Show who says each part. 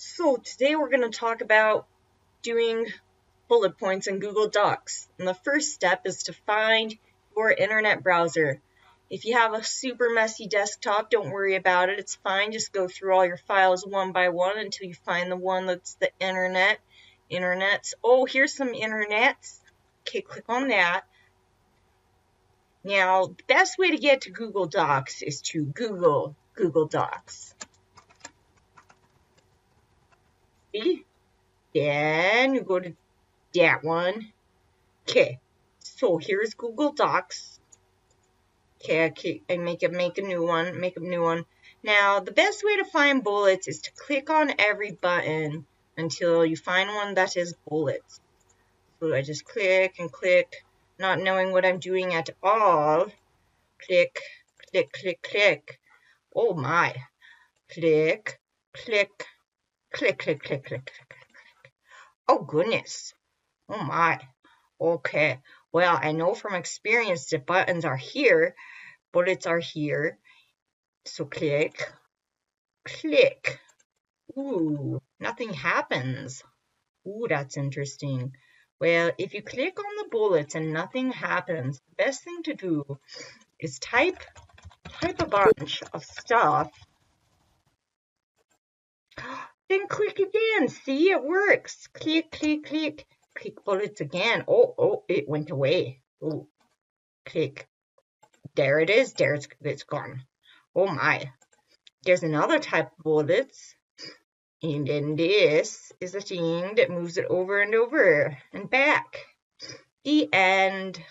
Speaker 1: So today we're going to talk about doing bullet points in Google Docs. And the first step is to find your internet browser. If you have a super messy desktop, don't worry about it. It's fine. Just go through all your files one by one until you find the one that's the internet. Internets. Oh, here's some internets. Okay, click on that. Now, the best way to get to Google Docs is to Google Docs. See? Then you go to that one. Okay, so here's Google Docs. Okay, I make a new one. Now, the best way to find bullets is to click on every button until you find one that is bullets. So I just click and click, not knowing what I'm doing at all. Click, click, click, click. Oh my. Click, click, click, click, click, click, click. Oh goodness. Oh my. Okay. Well, I know from experience the buttons are here, bullets are here. So click, click. Ooh, nothing happens. Ooh, that's interesting. Well, if you click on the bullets and nothing happens, the best thing to do is type a bunch of stuff. Then click again. See, it works. Click, click, click. Click bullets again. Oh, it went away. Oh, click. There it is. It's gone. Oh my. There's another type of bullets. And then this is the thing that moves it over and over and back. The end.